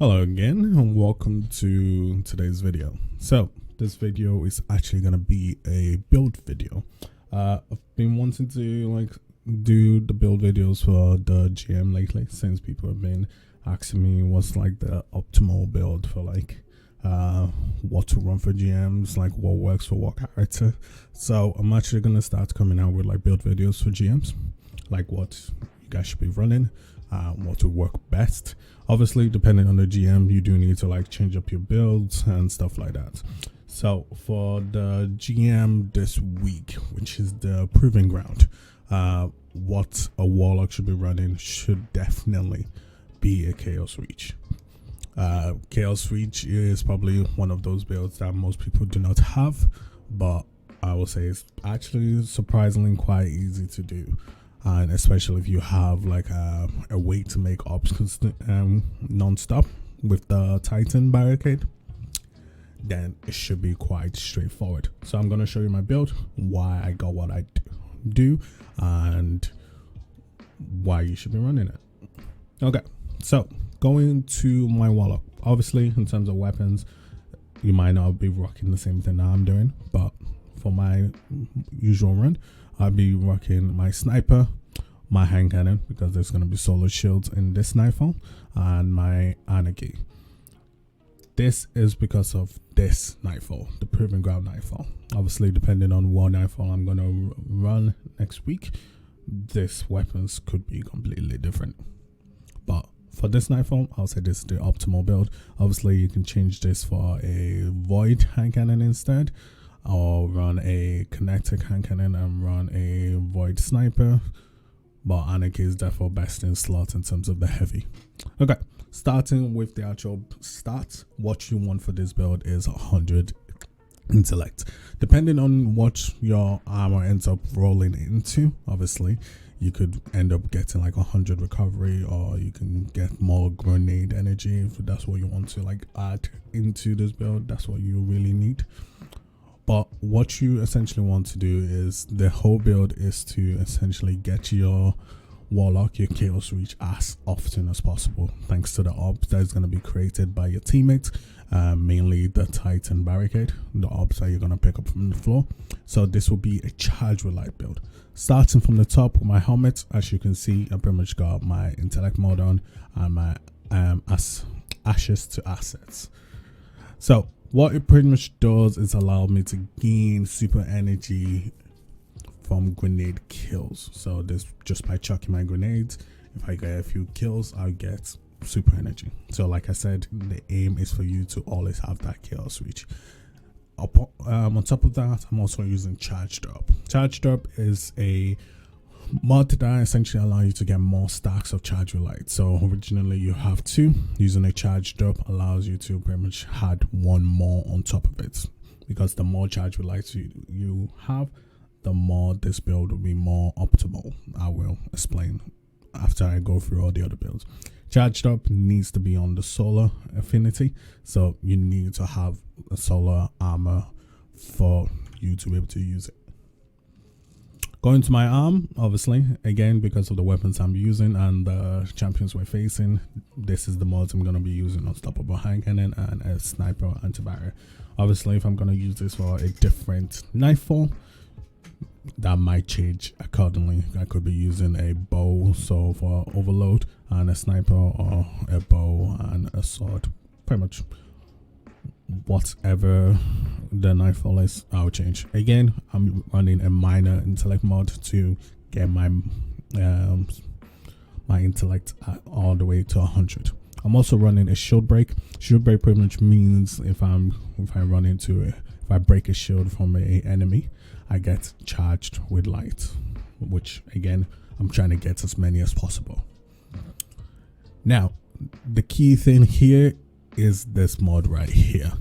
Hello again and welcome to today's video. So this video is actually going to be a build video. I've been wanting to do the build videos for the GM lately, since people have been asking me what's like the optimal build for what to run for GMs, like what works for what character. So I'm actually going to start coming out with like build videos for GMs, like what you guys should be running, what will work best. Obviously, depending on the GM, you do need to like change up your builds and stuff like that. So for the GM this week, which is the proving ground, what a Warlock should be running should definitely be a Chaos Reach. Chaos Reach is probably one of those builds that most people do not have, but I will say it's actually surprisingly quite easy to do. And especially if you have like a way to make ops non-stop with the Titan barricade, then it should be quite straightforward. So I'm going to show you my build, why I got what I do, and why you should be running it. Okay, so going to my Warlock. Obviously, in terms of weapons, you might not be rocking the same thing that I'm doing, but for my usual run, I'll be rocking my sniper, my hand cannon, because there's going to be solo shields in this nightfall, and my anarchy. This is because of this nightfall, the proving ground nightfall. Obviously, depending on what nightfall I'm going to run next week, this weapons could be completely different. But for this nightfall, I'll say this is the optimal build. Obviously, you can change this for a void hand cannon instead, or run a kinetic hand cannon and run a void sniper, but anarchy is therefore best in slot in terms of the heavy. Okay, starting with the actual stats, what you want for this build is 100 intellect. Depending on what your armor ends up rolling into, obviously you could end up getting like 100 recovery, or you can get more grenade energy if that's what you want to like add into this build. That's what you really need. But what you essentially want to do is, the whole build is to essentially get your Warlock, your Chaos Reach, as often as possible, thanks to the orbs that is going to be created by your teammates, mainly the Titan barricade, the orbs that you're going to pick up from the floor. So this will be a charge relight build. Starting from the top with my helmet, as you can see, I pretty much got my intellect mode on and my ashes to assets. So what it pretty much does is allow me to gain super energy from grenade kills. So this, just by chucking my grenades, if I get a few kills, I'll get super energy. So like I said, the aim is for you to always have that Chaos Reach. On top of that, I'm also using Charged Up. Charged Up is a mod that essentially allow you to get more stacks of charge relight. So originally you have two. Using a Charged Up allows you to pretty much add one more on top of it, because the more charge relight you have, the more this build will be more optimal. I will explain after I go through all the other builds. Charged Up needs to be on the solar affinity, so you need to have a solar armor for you to be able to use it. Going to my arm, obviously, again, because of the weapons I'm using and the champions we're facing, this is the mods I'm going to be using: Unstoppable Hand Cannon and a Sniper Anti-Barrier. Obviously, if I'm going to use this for a different nightfall, that might change accordingly. I could be using a bow, so for overload, and a sniper, or a bow and a sword. Pretty much whatever the nightfall is, I'll change. Again, I'm running a minor intellect mod to get my my intellect all the way to 100. I'm also running a shield break. Shield break pretty much means if I break a shield from a enemy, I get charged with light, which again, I'm trying to get as many as possible. Now, the key thing here is this mod right here,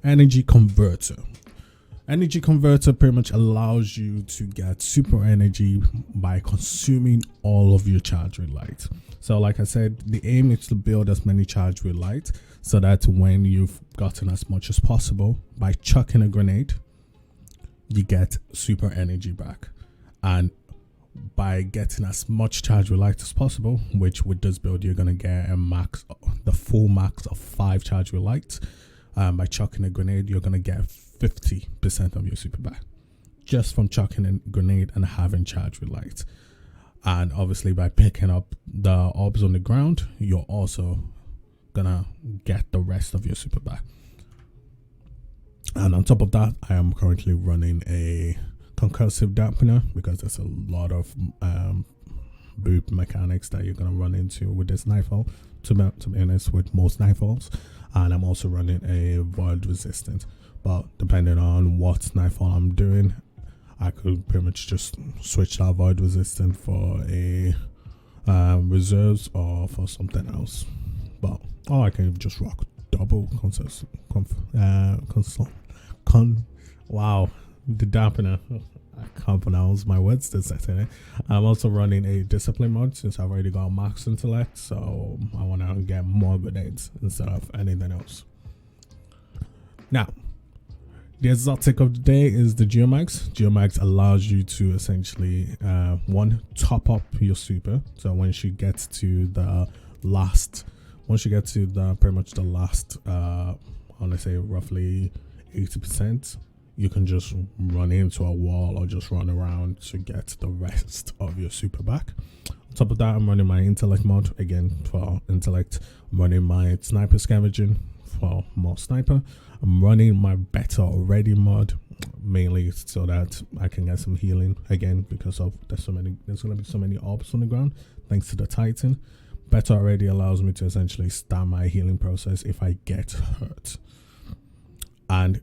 Energy Converter. Energy Converter pretty much allows you to get super energy by consuming all of your charge relight. So like I said, the aim is to build as many charge relight so that when you've gotten as much as possible, by chucking a grenade, you get super energy back. And by getting as much charge relight as possible, which with this build you're gonna get the full max of 5 charge relight. By chucking a grenade, you're gonna get 50% of your super back just from chucking a grenade and having charge relight. And obviously by picking up the orbs on the ground, you're also gonna get the rest of your super back. And on top of that, I am currently running a concussive dampener because there's a lot of boop mechanics that you're gonna run into with this nightfall, to be honest, with most nightfalls. And I'm also running a void resistant, but depending on what nightfall I'm doing, I could pretty much just switch that void resistant for a reserves or for something else. But or I can just rock double wow, the dampener. I can't pronounce my words this Saturday. I'm also running a discipline mod since I've already got max intellect, so I want to get more grenades instead of anything else. Now, the exotic of the day is the Geomags. Geomags allows you to essentially one, top up your super. So once you get to the pretty much the last I want to say roughly 80%, you can just run into a wall or just run around to get the rest of your super back. On top of that, I'm running my intellect mod again for intellect. I'm running my sniper scavenging for more sniper. I'm running my better already mod mainly so that I can get some healing again because of there's gonna be so many orbs on the ground thanks to the Titan. Better already allows me to essentially start my healing process if I get hurt. And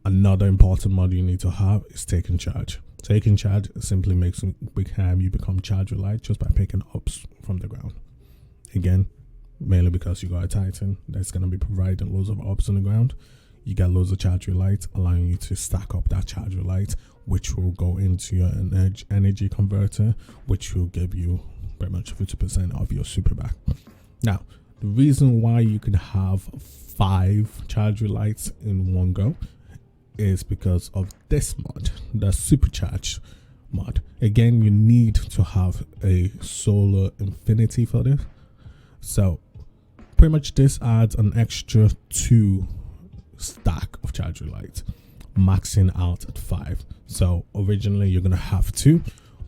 another important mod you need to have is taking charge. Taking charge simply makes you become charge reliant just by picking ups from the ground. Again, mainly because you got a Titan that's going to be providing loads of orbs on the ground. You get loads of charge relight, allowing you to stack up that charge relight, which will go into your energy converter, which will give you pretty much 50% of your super back. Now, the reason why you can have 5 charge relights in one go is because of this mod, the supercharge mod. Again, you need to have a solar infinity for this. So pretty much this adds an extra 2 stack of charge relight, maxing out at 5. So originally you're gonna have 2.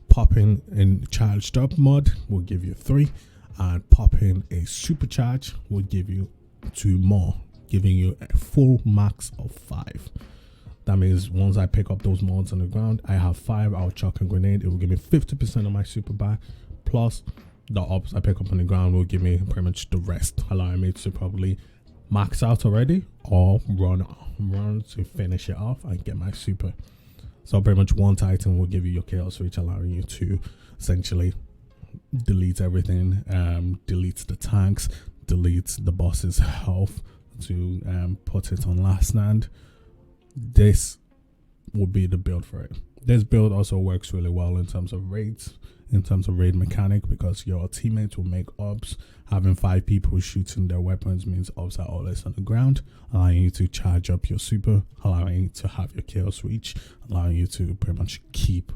Popping in charged up mod will give you 3, and popping a supercharge will give you 2 more, giving you a full max of 5. That means once I pick up those mods on the ground, I have 5. I'll chuck a grenade, it will give me 50% of my super back, plus the ops I pick up on the ground will give me pretty much the rest, allowing me to probably max out already or run to finish it off and get my super. So pretty much one Titan will give you your chaos reach, allowing you to essentially delete everything, delete the tanks, delete the boss's health to put it on last stand. This would be the build for it. This build also works really well in terms of raids, in terms of raid mechanic, because your teammates will make orbs. Having 5 people shooting their weapons means orbs are always on the ground, allowing you to charge up your super, allowing you to have your chaos reach, allowing you to pretty much keep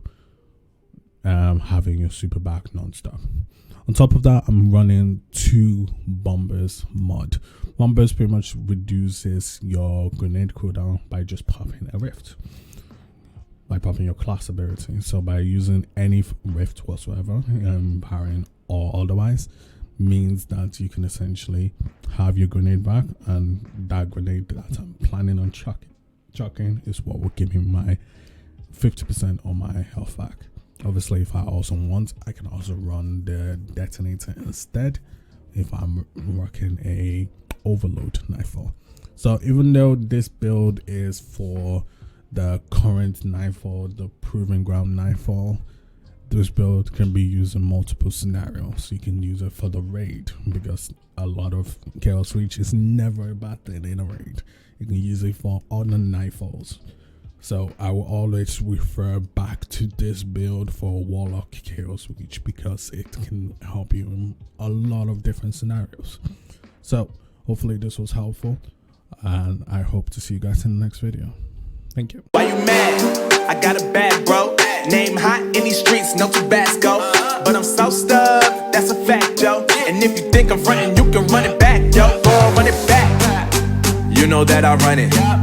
having your super back non-stop. On top of that, I'm running 2 bombers mod. Bombers pretty much reduces your grenade cooldown by just popping a rift, by popping your class ability. So by using any rift whatsoever, powering or otherwise, means that you can essentially have your grenade back, and that grenade that I'm planning on chucking is what will give me my 50% on my health back. Obviously, if I also want, I can also run the detonator instead if I'm working a overload nightfall. So even though this build is for the current nightfall, the proving ground nightfall, this build can be used in multiple scenarios. You can use it for the raid, because a lot of chaos reach is never a bad thing in a raid. You can use it for other nightfalls. So I will always refer back to this build for Warlock chaos reach, because it can help you in a lot of different scenarios. So hopefully this was helpful, and I hope to see you guys in the next video. Thank you. Why you mad? I got a bag, bro. Name hot in these streets, no Tabasco. But I'm so stubbed, that's a fact, yo. And if you think I'm frontin', you can run it back, yo. Go on, run it back. You know that I run it.